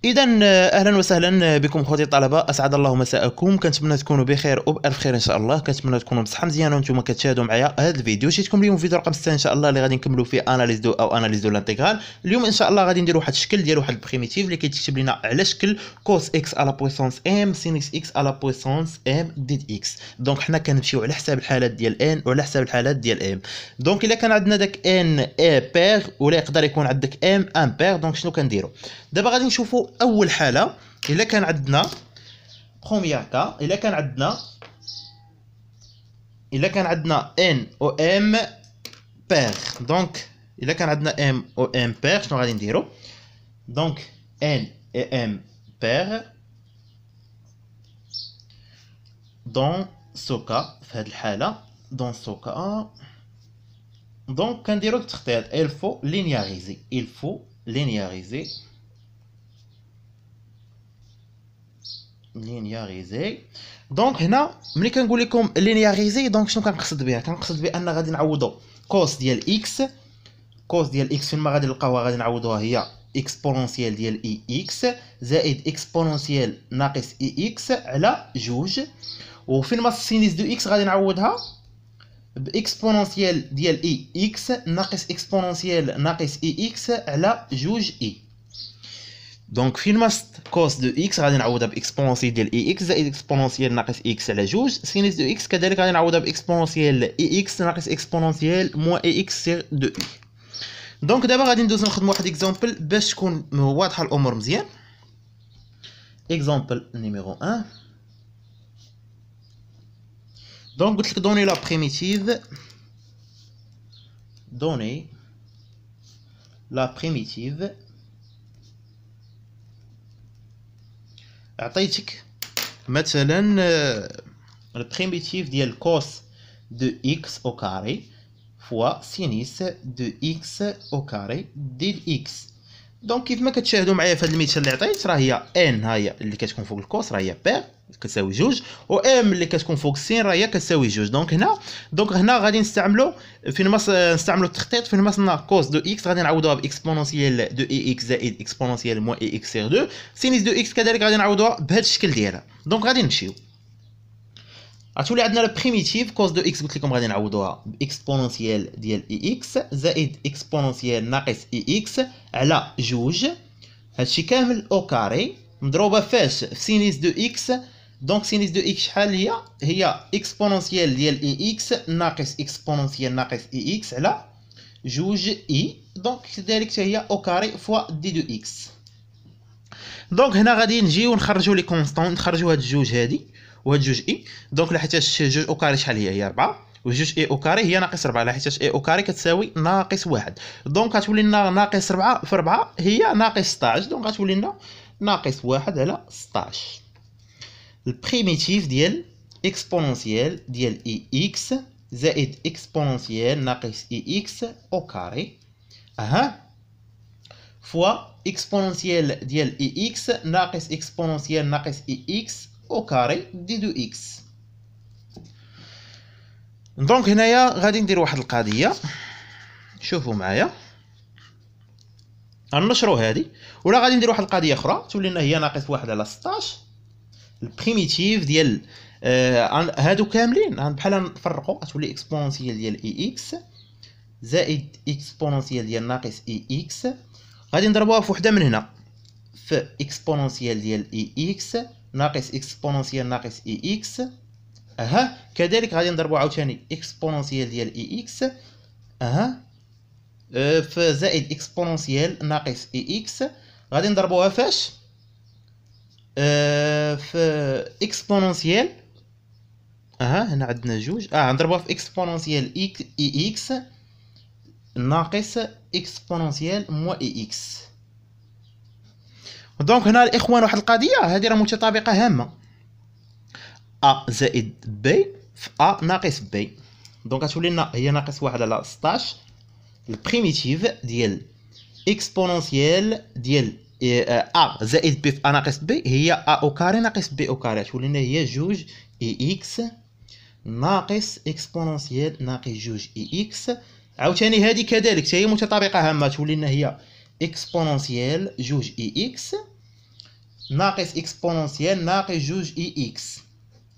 اذا اهلا وسهلا بكم خوتي الطلبه، اسعد الله مساءكم. كنتمنى تكونوا بخير وبالف خير ان شاء الله. كنتمنى تكونوا بصحه مزيانه وانتم كتشاهدوا معايا هذا الفيديو. جيتكم اليوم فيديو رقم 6 ان شاء الله اللي غادي نكملوا فيه اناليز دو او اناليز دو لانتيغرال. اليوم ان شاء الله غادي نديروا واحد الشكل ديال واحد البريميتيف اللي كيتكتب لنا على شكل كوس اكس على بويسونس ام سينيس اكس على بويسونس ام ديد اكس. دونك حنا كنمشيو على حساب الحالات ديال ان وعلى حساب الحالات ديال ام. دونك الا كان عندنا داك ان اي بير ولا يقدر يكون عندك ام ان بير، دونك شنو كنديروا دابا؟ غادي نشوفوا اول حاله. الا كان عندنا بروميير كا، الا كان عندنا ان او ام بير، دونك الا كان عندنا ام او ام بير شنو غادي نديروا؟ دونك ان اي ام بير دون سوكا، في هذه الحاله دون سوكا دونك كنديروا التخطيط il faut linéariser دونك هنا ملي كنقول لكم لينياريزي، دونك شنو كنقصد بها؟ كنقصد بان غادي نعوضوا كوس ديال اكس فين ما غادي نلقاوها غادي نعوضوها هي اكسبونونسيال ديال اي اكس زائد اكسبونونسيال ناقص اي اكس على جوج، وفين ما السينيس دو اكس غادي نعوضها باكسبونونسيال ديال اي اكس ناقص اكسبونونسيال ناقص اي اكس على جوج اي. دونك فين ما كوس دو اكس غادي نعوضها باكسبونونسيال ديال اي اكس زائد اكسبونونسيال ناقص اكس على جوج، سينيس دو اكس كذلك غادي نعوضها باكسبونونسيال اي اكس ناقص اكسبونونسيال موان اي اكس سير دو اي. دونك دابا غادي ندوز نخدموا واحد اكزامبل باش تكون واضحه الامور مزيان. اكزامبل نيميرو 1. دونك قلت لك دوني لا بريميتيف عطيتك مثلا البريميتيف ديال كوس دو اكس او كاري فوا سينيس دو اكس او كاري ديال اكس. دونك كيف ما كتشاهدوا معايا في هذا المثال اللي عطيت، راه هي ان ها هي اللي كتكون فوق الكوس راه هي بير كتساوي جوج، و ام اللي كتكون فوق السين راه هي كتساوي جوج. دونك هنا غادي نستعملوا فين ما نستعملوا التخطيط، فين ما صرنا كوس دو اكس غادي نعوضوها باكسبونونسيال دو اي اكس زائد اكسبونونسيال موان اي اكس سير 2. سينيس دو اكس كذلك غادي نعوضوها بهذا الشكل ديالها. دونك غادي نمشيو غتولي عندنا لا بريميتيف كوس دو اكس، قلت لكم غادي نعوضوها باكسبونونسيال ديال اي اكس زائد اكسبونونسيال ناقص اي اكس على جوج، هادشي كامل او كاري مضروبه فاش في سينيس دو اكس. دونك سينيس دو اكس شحال هي اكسبونونسيال ديال اي اكس ناقص اكسبونونسيال ناقص اي اكس على جوج اي، دونك كذلك حتى هي او كاري فوا دي دو اكس. دونك هنا غادي نجيو نخرجوا لي كونستون، نخرجوا هاد الجوج هادي وهاد جوج اي. دونك لحيتاش جوج او كاري شحال هي 4، وجوج اي او كاري هي ناقص 4، لحيتاش اي او كاري كتساوي ناقص 1. دونك غتولي لنا ناقص 4 في 4 هي ناقص 16، دونك غتولي لنا ناقص 1 على 16. البريميتيف ديال اكسبونونسيال ديال اي اكس زائد اكسبونونسيال ناقص اي اكس او كاري فوا اكسبونونسيال ديال اي اكس ناقص اكسبونونسيال ناقص اي اكس او كاري دي دو اكس. دونك هنايا غادي ندير واحد القضيه، شوفوا معايا غنشرو هادي، ولا غادي ندير واحد القضيه اخرى تولي لنا هي ناقص 1 على 16. البريميتيف ديال هادو كاملين بحال نفرقوا، غتولي اكسبونونسيال ديال اي اكس زائد اكسبونونسيال ديال ناقص اي اكس، غادي نضربوها في وحده من هنا في اكسبونونسيال ديال اي اكس ناقص اكسبونونسيال ناقص اي اكس. كذلك غادي نضربوا عاوتاني اكسبونونسيال ديال اي اكس في زائد اكسبونونسيال ناقص اي اكس، غادي نضربوها فاش في اكسبونونسيال هنا عندنا جوج نضربوها في اكسبونونسيال اي اكس ناقص اكسبونونسيال موان اي اكس. دونك هنا الاخوان واحد القضيه هذه راه متطابقه هامه، ا زائد بي في ا ناقص بي، دونك غتولي لنا هي ناقص 1 على 16. البريميتيف ديال اكسبونونسيال ديال ا زائد بي في ا ناقص بي هي ا او كاري ناقص بي او كاري، تولي لنا هي جوج اي اكس ناقص اكسبونونسيال ناقص جوج اي اكس. عاوتاني هذه كذلك حتى هي متطابقه هامه، تولي لنا هي اكسبونونسيال جوج اي اكس ناقص اكسبونونسيال ناقص جوج اي اكس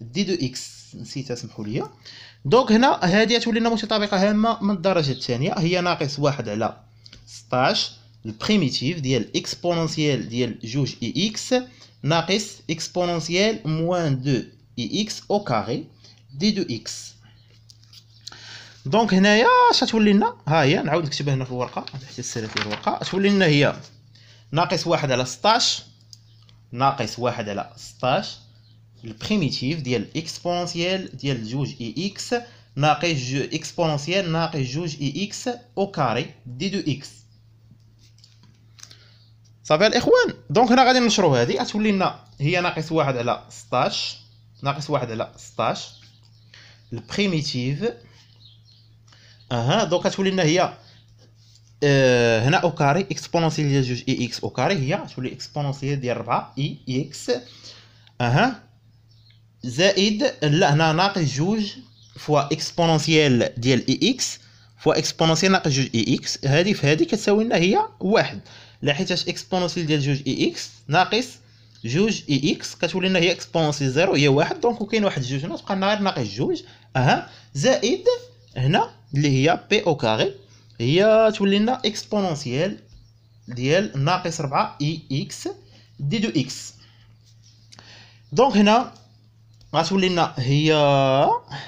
دي دو اكس، نسيت اسمحوا لي. دونك هنا هذه تولي لنا متطابقه هامه من الدرجه الثانيه، هي ناقص 1 على 16 البريميتيف ديال اكسبونونسيال ديال جوج اي اكس ناقص اكسبونونسيال موان 2 اي اكس او كاري دي دو اكس. دونك هنايا اش غتولي لنا؟ ها هي نعاود نكتبها هنا في الورقه حتى تسالات الورقه. تولي لنا هي ناقص 1 على 16 ناقص 1 على 16 البريميتيف ديال اكسبونونسيال ديال جوج اي اكس ناقص اكسبونونسيال ناقص جوج اي اكس او كاري دي دو اكس. صافي الاخوان. دونك هنا غادي نشرو هذه، غتولي لنا هي ناقص 1 على 16 ناقص 1 على 16 البريميتيف. دونك غتولي لنا هي هنا او كاري اكسبونونسيال ديال جوج اي اكس او كاري هي تولي اكسبونونسيال ديال 4 اي اكس زائد لا هنا ناقص جوج فوا اكسبونونسيال ديال اي اكس فوا اكسبونونسيال ناقص جوج اي اكس. هذه في هذه كتساوي لنا هي واحد، لا حيتاش اكسبونونسيال ديال جوج اي اكس ناقص جوج اي اكس كتولي لنا هي اكسبونونسيال زيرو هي واحد. دونك وكاين واحد جوج هنا تبقى لنا غير ناقص جوج زائد هنا اللي هي بي او كاري هي تولي لنا اكسبونونسيال ديال ناقص 4 اي اكس دي دو اكس. دونك هنا غتولي لنا هي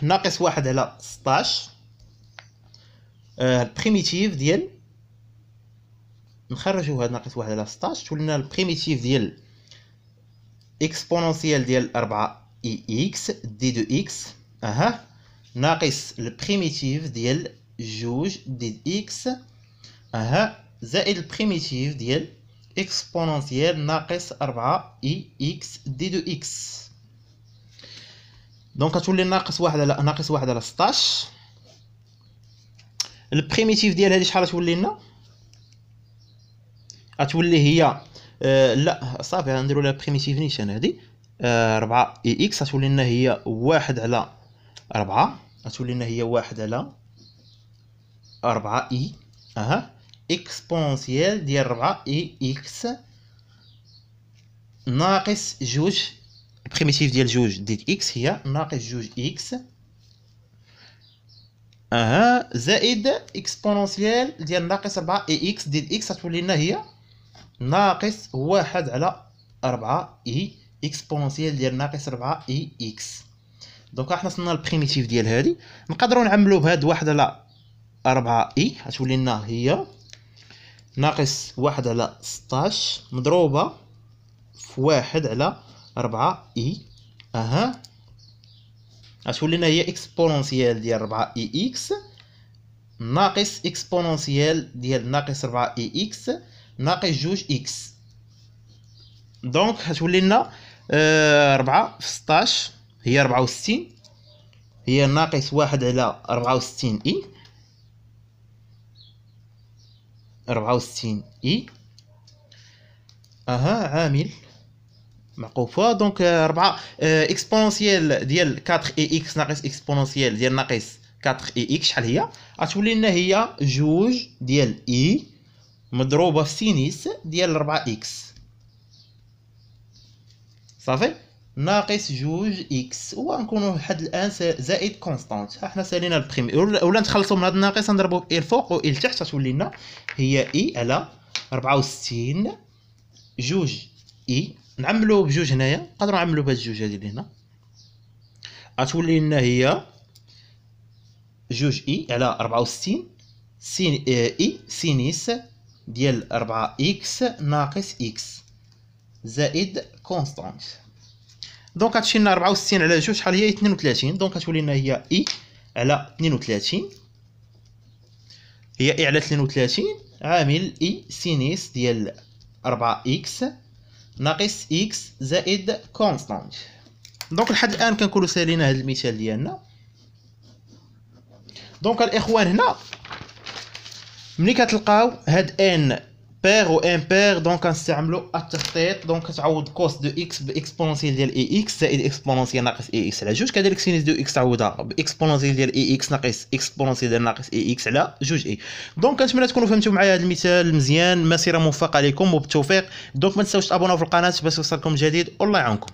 ناقص 1 على 16 البريميتيف ديال نخرجوا هاد ناقص 1 على 16 تولي لنا البريميتيف ديال اكسبونونسيال ديال 4 اي اكس دي دو اكس ناقص البريميتيف ديال جوج دي اكس زائد البريميتيف ديال اكسبونونسيال ناقص 4 اي اكس دي دو اكس. دونك غتولي ناقص 1 على 16 البريميتيف ديال هذه شحال غتولي لنا؟ غتولي هي لا صافي غنديروا لها بريميتيف نيشان هذه 4 اي اكس غتولي لنا هي 1 على 4 غتولي لنا هي 1 على 4 اي اكسبونونسيال ديال 4 اي اكس ناقص جوج البريميتيف ديال جوج ديال اكس هي ناقص جوج اكس زائد اكسبونونسيال ديال ناقص 4 اي اكس ديال اكس غتولي لنا هي ناقص 1 على 4 اي اكسبونونسيال ديال ناقص 4 اي اكس. دونك حنا وصلنا للبريميتيف ديال هذه نقدروا نعملوا بهاد 1 على 4 اي غتولي لنا هي ناقص 1 على 16 مضروبه في 1 على 4 اي غتولي لنا هي اكسبونونسيال ديال 4 اي اكس ناقص اكسبونونسيال ديال ناقص 4 اي اكس ناقص جوج اكس. دونك غتولي لنا 4 في 16 هي 64 هي ناقص 1 على 64 اي 64 اي عامل معقوفه. دونك 4 اكسبونونسيال ديال 4 اي اكس ناقص اكسبونونسيال ديال ناقص 4 اي اكس شحال هي؟ غتولي لنا هي جوج ديال اي مضروبه في سينيس ديال 4 اكس صافي ناقص جوج اكس ونكونوا لحد الان زائد كونستانت. حنا سالينا البريمي ولا نتخلصوا من هذا الناقص نضربوا اي الفوق و اي التحت غتولي لنا هي اي على 64 جوج اي نعملوه بجوج هنايا نقدروا نعملوا بهاد الجوج هادي اللي هنا غتولي لنا هي جوج اي على 64 سين اي سينيس ديال 4 اكس ناقص اكس زائد كونستانت. دونك غتمشي لنا 64 على جوج شحال هي 32. دونك غتولي لنا هي اي على 32 هي اي على 32 عامل اي سينيس ديال 4 اكس ناقص اكس زائد كونستانت. دونك لحد الان كنكونوا سالينا هذا المثال ديالنا. دونك الاخوان هنا ملي كتلقاو هاد ان بير و امبير دونك كنستعملوا التخطيط. دونك كتعوض كوس دو اكس باكسبونونسيال ديال اي اكس زائد اكسبونونسيال ناقص اي اكس على جوج، كذلك سينيس دو اكس تعوضها باكسبونونسيال ديال اي اكس ناقص اكسبونونسيال ديال ناقص اي اكس على جوج اي. دونك كنتمنى تكونوا فهمتوا معايا هذا المثال مزيان. مسيره موفقه لكم وبالتوفيق. دونك ما تنساوش تابوناو في القناه باش يوصلكم الجديد والله يعاونكم.